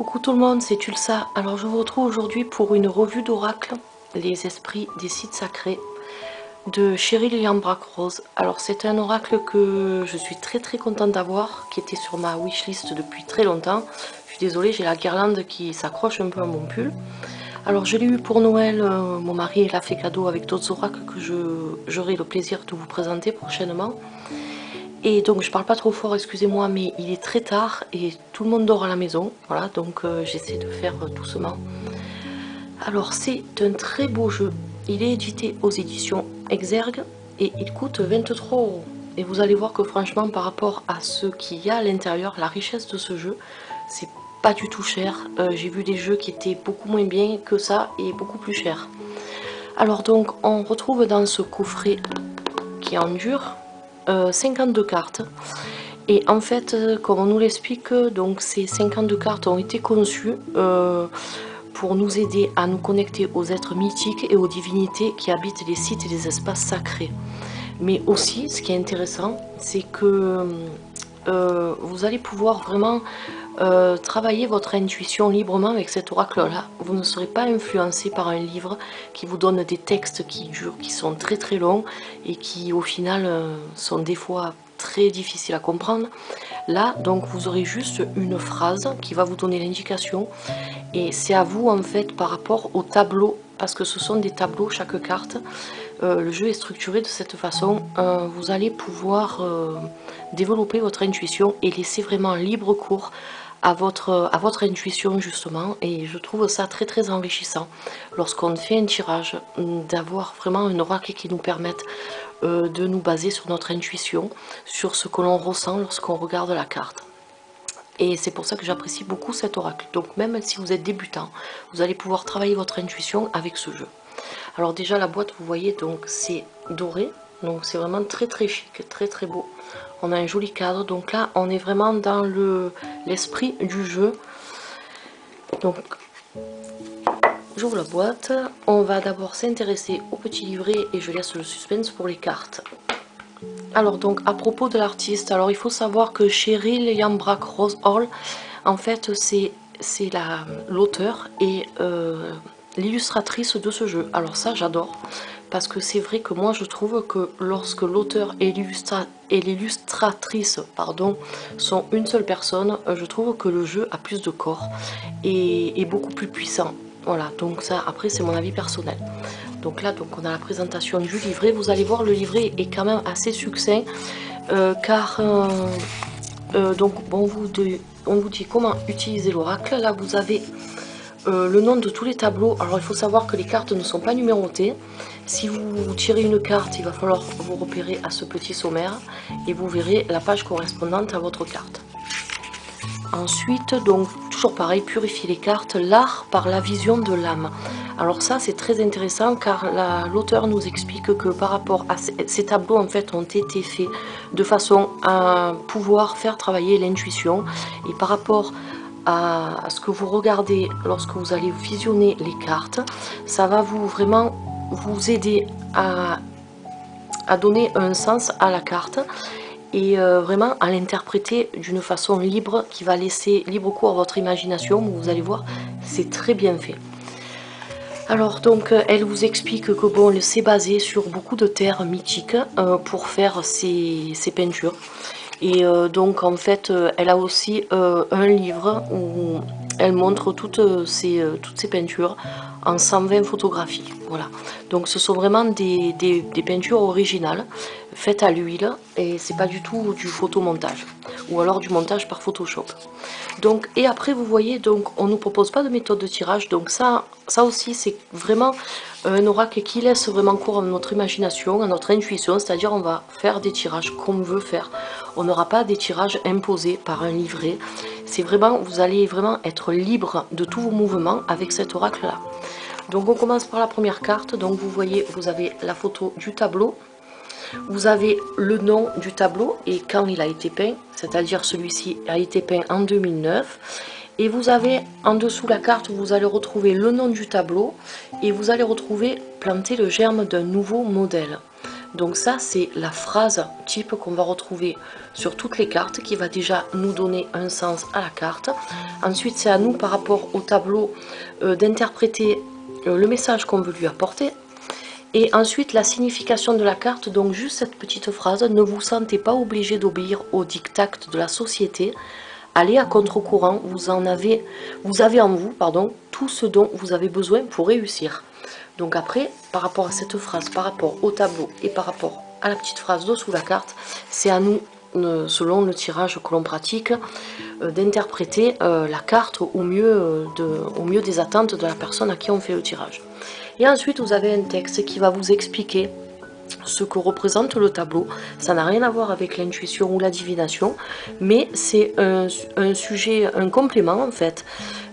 Coucou tout le monde, c'est Tulsa. Alors je vous retrouve aujourd'hui pour une revue d'oracle, les esprits des sites sacrés, de Cheryl Yambrak Rose. Alors c'est un oracle que je suis très contente d'avoir, qui était sur ma wishlist depuis très longtemps. Je suis désolée, j'ai la guirlande qui s'accroche un peu à mon pull. Alors je l'ai eu pour Noël, mon mari l'a fait cadeau avec d'autres oracles que j'aurai le plaisir de vous présenter prochainement. Et donc je parle pas trop fort, excusez-moi, mais il est très tard et tout le monde dort à la maison. Voilà, donc j'essaie de faire doucement. Alors c'est un très beau jeu. Il est édité aux éditions Exergue et il coûte 23 €. Et vous allez voir que franchement, par rapport à ce qu'il y a à l'intérieur, la richesse de ce jeu, c'est pas du tout cher. J'ai vu des jeux qui étaient beaucoup moins bien que ça et beaucoup plus cher. Alors donc on retrouve dans ce coffret qui est en dur 52 cartes. Et en fait, comme on nous l'explique, donc ces 52 cartes ont été conçues pour nous aider à nous connecter aux êtres mythiques et aux divinités qui habitent les sites et les espaces sacrés. Mais aussi, ce qui est intéressant, c'est que vous allez pouvoir vraiment travailler votre intuition librement avec cet oracle-là. Vous ne serez pas influencé par un livre qui vous donne des textes qui durent, qui sont très longs et qui au final sont des fois très difficiles à comprendre. Là, donc, vous aurez juste une phrase qui va vous donner l'indication et c'est à vous en fait par rapport au tableau, parce que ce sont des tableaux chaque carte. Le jeu est structuré de cette façon. Vous allez pouvoir développer votre intuition et laisser vraiment libre cours à votre intuition justement, et je trouve ça très enrichissant lorsqu'on fait un tirage, d'avoir vraiment un oracle qui nous permette de nous baser sur notre intuition, sur ce que l'on ressent lorsqu'on regarde la carte. Et c'est pour ça que j'apprécie beaucoup cet oracle. Donc même si vous êtes débutant, vous allez pouvoir travailler votre intuition avec ce jeu. Alors déjà la boîte, vous voyez, donc c'est doré, donc c'est vraiment très chic, très beau. On a un joli cadre, donc là on est vraiment dans l'esprit du jeu. Donc j'ouvre la boîte, on va d'abord s'intéresser au petit livret et je laisse le suspense pour les cartes. Alors donc à propos de l'artiste, alors il faut savoir que Cheryl Yambrak Rose Hall, en fait c'est l'auteur et l'illustratrice de ce jeu. Alors ça j'adore, parce que c'est vrai que moi je trouve que lorsque l'auteur et l'illustratrice sont une seule personne, je trouve que le jeu a plus de corps et est beaucoup plus puissant. Voilà, donc ça après c'est mon avis personnel. Donc là donc on a la présentation du livret. Vous allez voir, le livret est quand même assez succinct car donc on vous dit comment utiliser l'oracle. Là vous avez le nom de tous les tableaux. Alors il faut savoir que les cartes ne sont pas numérotées. Si vous tirez une carte, il va falloir vous repérer à ce petit sommaire et vous verrez la page correspondante à votre carte. Ensuite, donc toujours pareil, purifier les cartes, l'art par la vision de l'âme. Alors ça c'est très intéressant car l'auteur nous explique que par rapport à ces tableaux en fait ont été faits de façon à pouvoir faire travailler l'intuition, et par rapport à ce que vous regardez lorsque vous allez visionner les cartes, ça va vraiment vous aider à donner un sens à la carte et vraiment à l'interpréter d'une façon libre qui va laisser libre cours à votre imagination. Vous allez voir, c'est très bien fait. Alors donc elle vous explique que bon, elle s'est basée sur beaucoup de terres mythiques pour faire ces peintures. Et donc en fait elle a aussi un livre où elle montre toutes ces peintures en 120 photographies. Voilà, donc ce sont vraiment des peintures originales faites à l'huile et c'est pas du tout du photomontage ou alors du montage par Photoshop. Donc et après vous voyez, donc on nous propose pas de méthode de tirage, donc ça aussi c'est vraiment un oracle qui laisse vraiment cours à notre imagination, à notre intuition, c'est-à-dire on va faire des tirages qu'on veut faire. On n'aura pas des tirages imposés par un livret. C'est vraiment, vous allez vraiment être libre de tous vos mouvements avec cet oracle là. Donc on commence par la première carte. Donc vous voyez, vous avez la photo du tableau, vous avez le nom du tableau et quand il a été peint, c'est-à-dire celui-ci a été peint en 2009. Et vous avez en dessous la carte, vous allez retrouver le nom du tableau et vous allez retrouver planter le germe d'un nouveau modèle. Donc ça c'est la phrase type qu'on va retrouver sur toutes les cartes, qui va déjà nous donner un sens à la carte. Ensuite c'est à nous par rapport au tableau d'interpréter le message qu'on veut lui apporter. Et ensuite la signification de la carte, donc juste cette petite phrase: ne vous sentez pas obligé d'obéir aux diktats de la société, allez à contre-courant, vous avez en vous, pardon, tout ce dont vous avez besoin pour réussir. Donc après, par rapport à cette phrase, par rapport au tableau et par rapport à la petite phrase dessous la carte, c'est à nous, selon le tirage que l'on pratique, d'interpréter la carte au mieux des attentes de la personne à qui on fait le tirage. Et ensuite vous avez un texte qui va vous expliquer ce que représente le tableau. Ça n'a rien à voir avec l'intuition ou la divination, mais c'est un sujet, un complément en fait,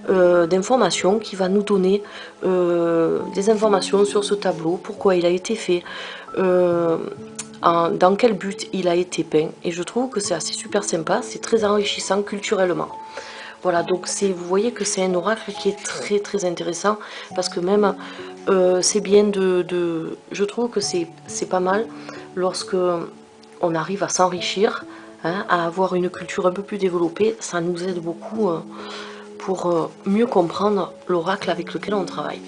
d'informations qui va nous donner des informations sur ce tableau, pourquoi il a été fait, dans quel but il a été peint. Et je trouve que c'est assez super sympa, c'est très enrichissant culturellement. Voilà, donc vous voyez que c'est un oracle qui est très très intéressant, parce que même c'est bien je trouve que c'est pas mal lorsque on arrive à s'enrichir, hein, à avoir une culture un peu plus développée. Ça nous aide beaucoup pour mieux comprendre l'oracle avec lequel on travaille.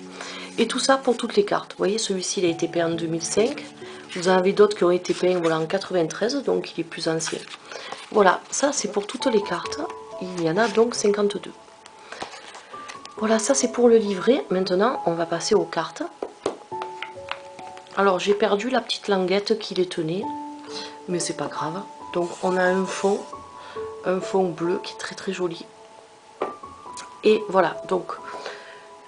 Et tout ça pour toutes les cartes. Vous voyez, celui-ci il a été peint en 2005. Vous en avez d'autres qui ont été peints, voilà, en 93, donc il est plus ancien. Voilà, ça c'est pour toutes les cartes. Il y en a donc 52. Voilà, ça c'est pour le livret. Maintenant, on va passer aux cartes. Alors, j'ai perdu la petite languette qui les tenait, mais c'est pas grave. Donc, on a un fond bleu qui est très très joli. Et voilà, donc,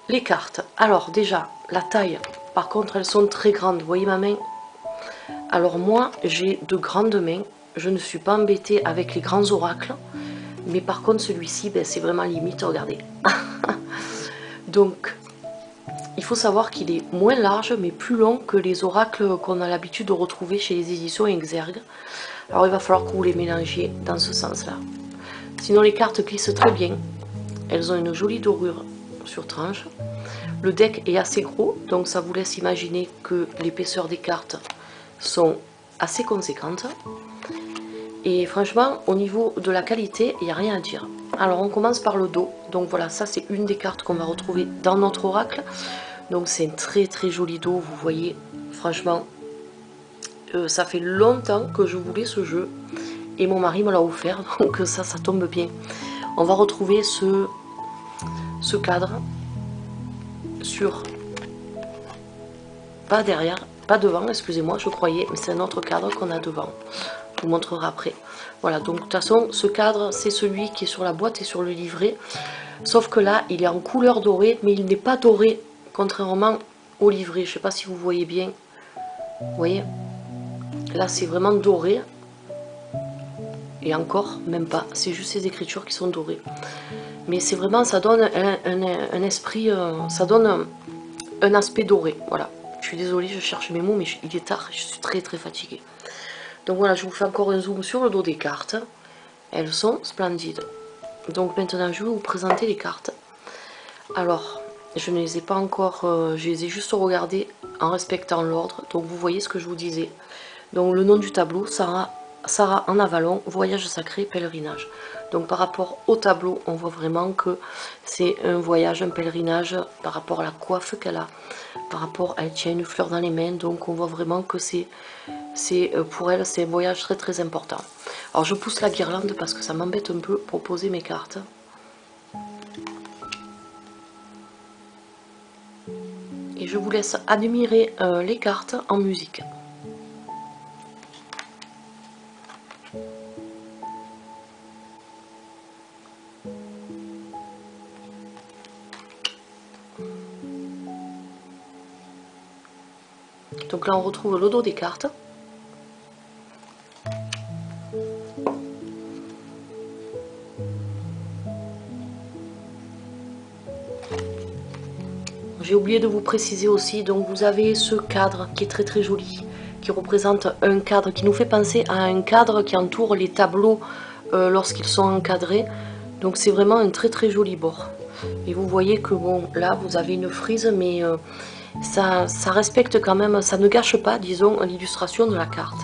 les cartes. Alors, déjà, la taille, par contre, elles sont très grandes. Vous voyez ma main? Alors, moi, j'ai de grandes mains. Je ne suis pas embêtée avec les grands oracles. Mais par contre, celui-ci, ben, c'est vraiment limite, regardez. Donc, il faut savoir qu'il est moins large, mais plus long que les oracles qu'on a l'habitude de retrouver chez les éditions Exergue. Alors, il va falloir que vous les mélangiez dans ce sens-là. Sinon, les cartes glissent très bien. Elles ont une jolie dorure sur tranche. Le deck est assez gros, donc ça vous laisse imaginer que l'épaisseur des cartes sont assez conséquentes. Et franchement, au niveau de la qualité, il n'y a rien à dire. Alors, on commence par le dos. Donc voilà, ça c'est une des cartes qu'on va retrouver dans notre oracle. Donc c'est un très très joli dos, vous voyez. Franchement, ça fait longtemps que je voulais ce jeu. Et mon mari me l'a offert, donc ça tombe bien. On va retrouver ce cadre sur... Pas derrière, pas devant, excusez-moi, je croyais, mais c'est un autre cadre qu'on a devant. Je vous montrerai après. Voilà, donc de toute façon, ce cadre, c'est celui qui est sur la boîte et sur le livret. Sauf que là, il est en couleur dorée, mais il n'est pas doré, contrairement au livret. Je ne sais pas si vous voyez bien. Vous voyez? Là, c'est vraiment doré. Et encore, même pas. C'est juste ces écritures qui sont dorées. Mais c'est vraiment, ça donne un esprit, ça donne un aspect doré. Voilà. Je suis désolée, je cherche mes mots, mais il est tard, je suis très très fatiguée. Donc voilà, je vous fais encore un zoom sur le dos des cartes. Elles sont splendides. Donc maintenant, je vais vous présenter les cartes. Alors, je ne les ai pas encore, je les ai juste regardées en respectant l'ordre. Donc vous voyez ce que je vous disais. Donc le nom du tableau, Sarah en Avalon, voyage sacré, pèlerinage. Donc par rapport au tableau, on voit vraiment que c'est un voyage, un pèlerinage par rapport à la coiffe qu'elle a, par rapport à elle tient une fleur dans les mains. Donc on voit vraiment que pour elle, c'est un voyage très très important. Alors je pousse la guirlande parce que ça m'embête un peu pour poser mes cartes. Et je vous laisse admirer les cartes en musique. Donc là on retrouve le dos des cartes. J'ai oublié de vous préciser aussi, donc vous avez ce cadre qui est très très joli, qui représente un cadre qui nous fait penser à un cadre qui entoure les tableaux lorsqu'ils sont encadrés. Donc c'est vraiment un très très joli bord. Et vous voyez que bon, là vous avez une frise, mais ça respecte quand même, ça ne gâche pas, disons, l'illustration de la carte.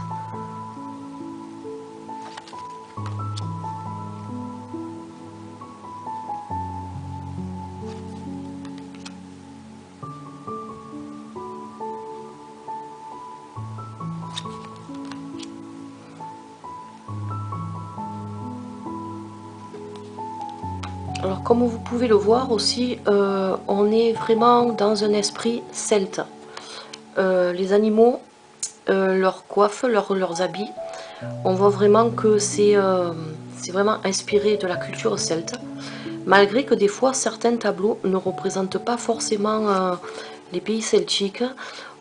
Alors comme vous pouvez le voir aussi, on est vraiment dans un esprit celte. Les animaux, leurs coiffes, leurs habits, on voit vraiment que c'est vraiment inspiré de la culture celte. Malgré que des fois certains tableaux ne représentent pas forcément les pays celtiques.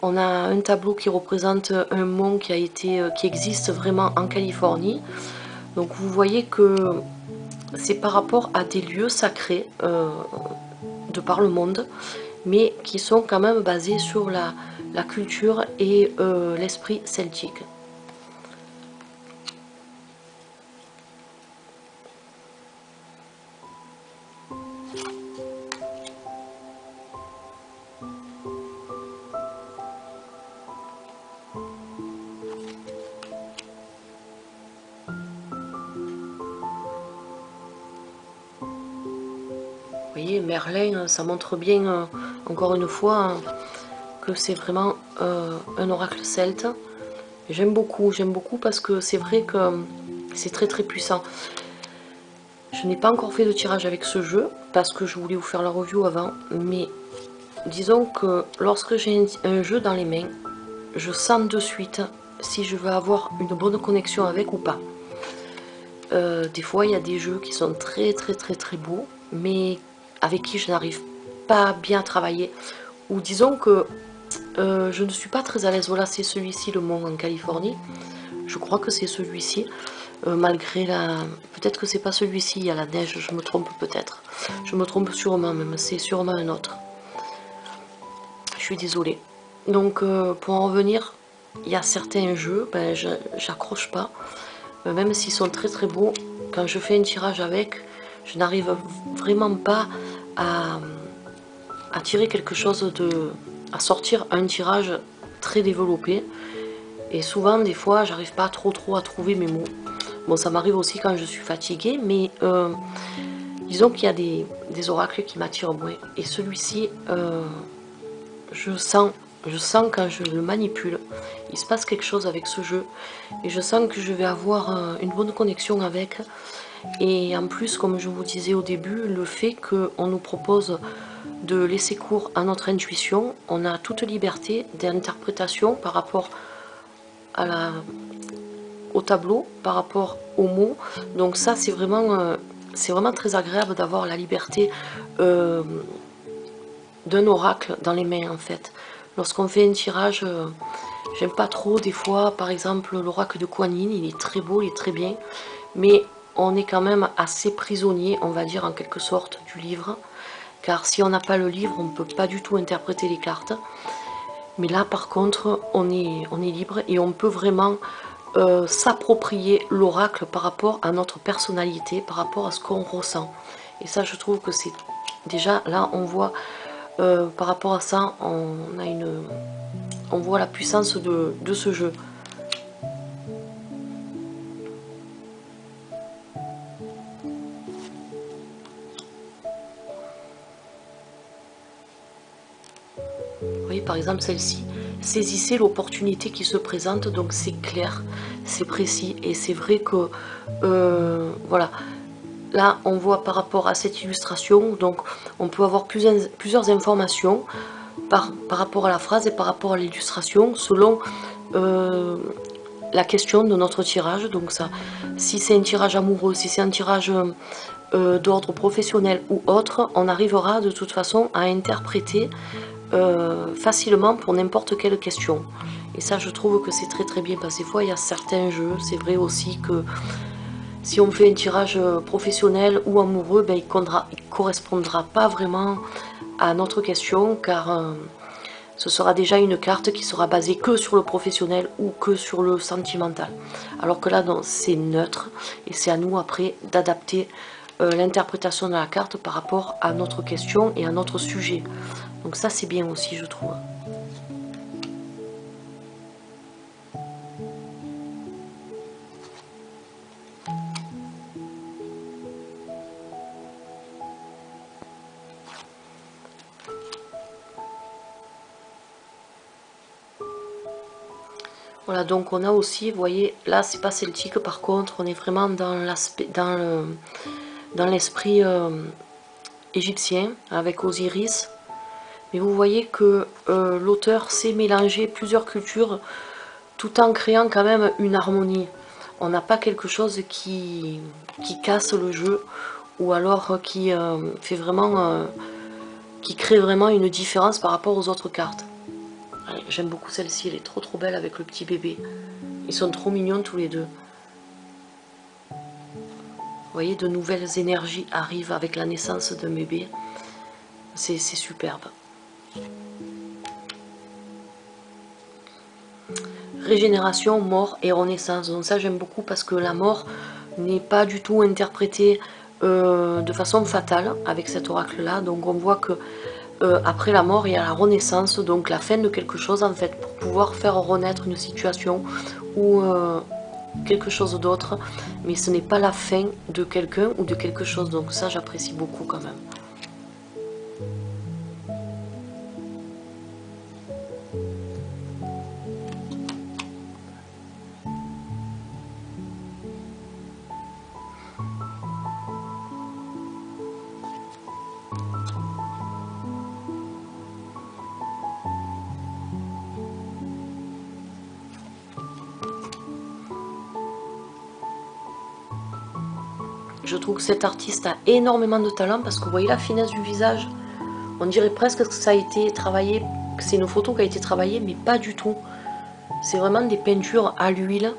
On a un tableau qui représente un mont qui existe vraiment en Californie. Donc vous voyez que c'est par rapport à des lieux sacrés de par le monde, mais qui sont quand même basés sur la culture et l'esprit celtique. Vous voyez, Merlin, ça montre bien, encore une fois, que c'est vraiment un oracle celte. J'aime beaucoup parce que c'est vrai que c'est très très puissant. Je n'ai pas encore fait de tirage avec ce jeu parce que je voulais vous faire la review avant, mais disons que lorsque j'ai un jeu dans les mains, je sens de suite si je veux avoir une bonne connexion avec ou pas. Des fois il y a des jeux qui sont très beaux, mais avec qui je n'arrive pas bien à travailler, ou disons que je ne suis pas très à l'aise. Voilà, c'est celui-ci, le mont en Californie, je crois que c'est celui-ci, malgré la... peut-être que c'est pas celui-ci, il y a la neige, je me trompe peut-être, je me trompe sûrement même, c'est sûrement un autre, je suis désolée. Donc pour en revenir, il y a certains jeux, ben, j'accroche pas, même s'ils sont très beaux. Quand je fais un tirage avec, je n'arrive vraiment pas à tirer quelque chose à sortir un tirage très développé. Et souvent, des fois, j'arrive pas trop à trouver mes mots. Bon, ça m'arrive aussi quand je suis fatiguée, mais disons qu'il y a des oracles qui m'attirent moins. Et celui-ci, je sens quand je le manipule, il se passe quelque chose avec ce jeu. Et je sens que je vais avoir une bonne connexion avec. Et en plus, comme je vous disais au début, le fait qu'on nous propose de laisser cours à notre intuition, on a toute liberté d'interprétation par rapport au tableau, par rapport aux mots. Donc ça, c'est vraiment très agréable d'avoir la liberté d'un oracle dans les mains en fait. Lorsqu'on fait un tirage, j'aime pas trop des fois, par exemple l'oracle de Kuan Yin, il est très beau, il est très bien, mais on est quand même assez prisonnier, on va dire en quelque sorte, du livre, car si on n'a pas le livre, on ne peut pas du tout interpréter les cartes. Mais là par contre, on est libre et on peut vraiment s'approprier l'oracle par rapport à notre personnalité, par rapport à ce qu'on ressent. Et ça, je trouve que c'est déjà là, on voit par rapport à ça, on voit la puissance de ce jeu. Vous voyez par exemple celle-ci, saisissez l'opportunité qui se présente, donc c'est clair, c'est précis, et c'est vrai que voilà, là on voit par rapport à cette illustration, donc on peut avoir plusieurs informations par rapport à la phrase et par rapport à l'illustration selon la question de notre tirage. Donc ça, si c'est un tirage amoureux, si c'est un tirage d'ordre professionnel ou autre, on arrivera de toute façon à interpréter facilement pour n'importe quelle question. Et ça, je trouve que c'est très bien, parce que des fois il y a certains jeux, c'est vrai aussi que si on fait un tirage professionnel ou amoureux, ben, il ne correspondra pas vraiment à notre question, car ce sera déjà une carte qui sera basée que sur le professionnel ou que sur le sentimental. Alors que là, c'est neutre, et c'est à nous après d'adapter l'interprétation de la carte par rapport à notre question et à notre sujet. Donc ça c'est bien aussi, je trouve. Voilà, donc on a aussi, vous voyez, là c'est pas celtique par contre, on est vraiment dans l'aspect, dans l'esprit égyptien avec Osiris. Mais vous voyez que l'auteur sait mélanger plusieurs cultures tout en créant quand même une harmonie. On n'a pas quelque chose qui casse le jeu ou alors qui fait vraiment, qui crée vraiment une différence par rapport aux autres cartes. J'aime beaucoup celle-ci, elle est trop belle avec le petit bébé. Ils sont trop mignons tous les deux. Vous voyez, de nouvelles énergies arrivent avec la naissance d'un bébé. C'est superbe. Régénération, mort et renaissance. Donc ça j'aime beaucoup parce que la mort n'est pas du tout interprétée de façon fatale avec cet oracle là. Donc on voit que après la mort il y a la renaissance, donc la fin de quelque chose en fait, pour pouvoir faire renaître une situation ou quelque chose d'autre, mais ce n'est pas la fin de quelqu'un ou de quelque chose, donc ça j'apprécie beaucoup quand même. Je trouve que cet artiste a énormément de talent parce que vous voyez la finesse du visage. On dirait presque que ça a été travaillé, que c'est une photo qui a été travaillée, mais pas du tout. C'est vraiment des peintures à l'huile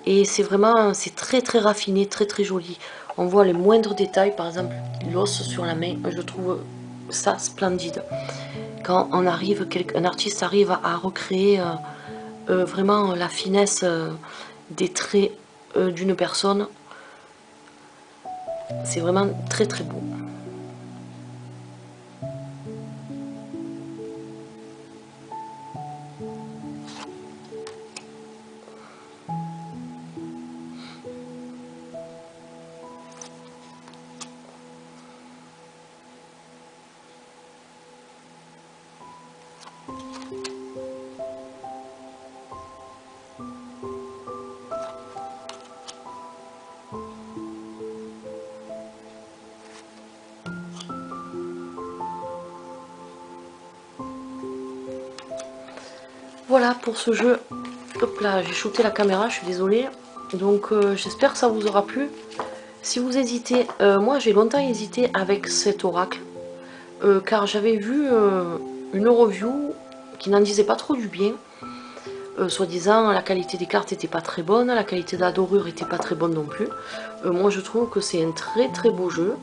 et c'est vraiment, c'est très raffiné, très joli. On voit les moindres détails, par exemple l'os sur la main, je trouve ça splendide. Quand on arrive, un artiste arrive à recréer vraiment la finesse des traits d'une personne. C'est vraiment très beau. Voilà pour ce jeu. Hop là, j'ai shooté la caméra, je suis désolée. Donc j'espère que ça vous aura plu. Si vous hésitez, moi j'ai longtemps hésité avec cet oracle. Car j'avais vu une review qui n'en disait pas trop du bien. Soi-disant la qualité des cartes n'était pas très bonne, la qualité de la dorure n'était pas très bonne non plus. Moi je trouve que c'est un très beau jeu.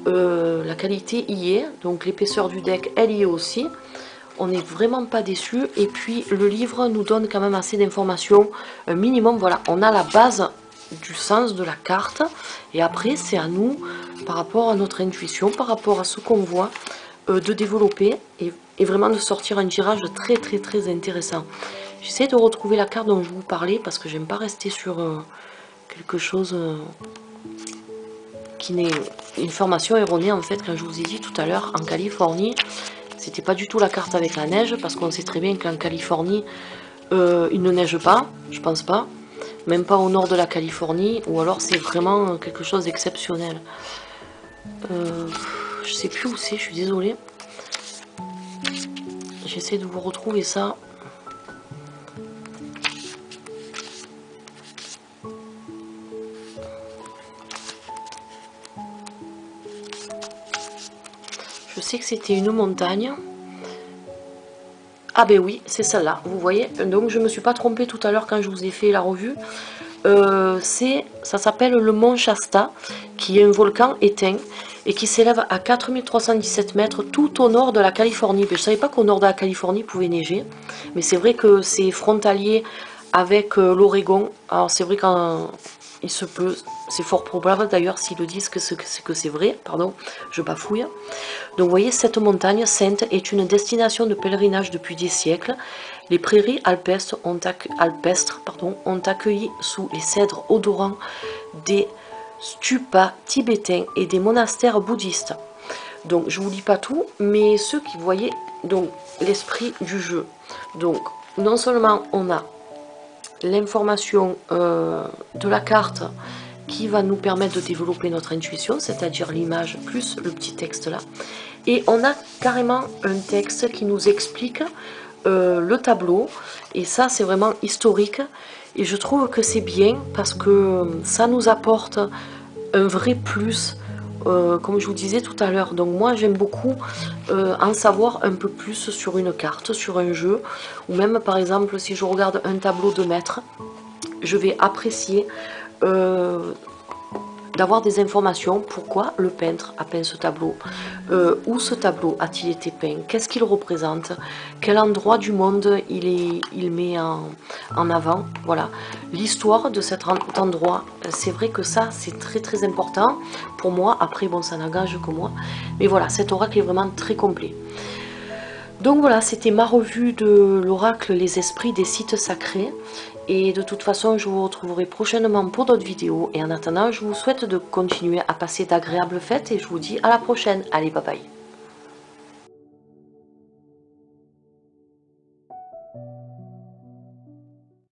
La qualité y est, donc l'épaisseur du deck elle y est aussi. On n'est vraiment pas déçu, et puis le livre nous donne quand même assez d'informations, un minimum. Voilà, on a la base du sens de la carte, et après c'est à nous, par rapport à notre intuition, par rapport à ce qu'on voit, de développer et vraiment de sortir un tirage très intéressant. J'essaie de retrouver la carte dont je vous parlais parce que j'aime pas rester sur quelque chose qui n'est une formation erronée. En fait, quand je vous ai dit tout à l'heure, en Californie, c'était pas du tout la carte avec la neige, parce qu'on sait très bien qu'en Californie, il ne neige pas, je pense pas. Même pas au nord de la Californie, ou alors c'est vraiment quelque chose d'exceptionnel. Je sais plus où c'est, je suis désolée. J'essaie de vous retrouver ça. Je sais que c'était une montagne. Ah ben oui, c'est celle-là, vous voyez. Donc je me suis pas trompée tout à l'heure quand je vous ai fait la revue. Ça s'appelle le mont Shasta, qui est un volcan éteint et qui s'élève à 4317 mètres tout au nord de la Californie. Je ne savais pas qu'au nord de la Californie il pouvait neiger, mais c'est vrai que c'est frontalier avec l'Oregon. Alors c'est vrai qu'il se peut, c'est fort probable d'ailleurs s'ils le disent que c'est vrai, pardon, je bafouille. Donc vous voyez, cette montagne sainte est une destination de pèlerinage depuis des siècles. Les prairies alpestres ont accueilli sous les cèdres odorants des stupas tibétains et des monastères bouddhistes. Donc je vous lis pas tout, mais ceux qui voyaient donc l'esprit du jeu. Donc non seulement on a l'information de la carte qui va nous permettre de développer notre intuition, c'est-à-dire l'image plus le petit texte là. Et on a carrément un texte qui nous explique le tableau. Et ça, c'est vraiment historique. Et je trouve que c'est bien parce que ça nous apporte un vrai plus, comme je vous disais tout à l'heure. Donc moi, j'aime beaucoup en savoir un peu plus sur une carte, sur un jeu. Ou même, par exemple, si je regarde un tableau de maître, je vais apprécier d'avoir des informations. Pourquoi le peintre a peint ce tableau, où ce tableau a-t-il été peint, qu'est-ce qu'il représente, quel endroit du monde il met en avant, voilà, l'histoire de cet endroit. C'est vrai que ça c'est très très important pour moi. Après bon, ça n'engage que moi, mais voilà, cet oracle est vraiment très complet. Donc voilà, c'était ma revue de l'oracle Les Esprits des Sites Sacrés. Et de toute façon, je vous retrouverai prochainement pour d'autres vidéos. Et en attendant, je vous souhaite de continuer à passer d'agréables fêtes et je vous dis à la prochaine. Allez, bye bye.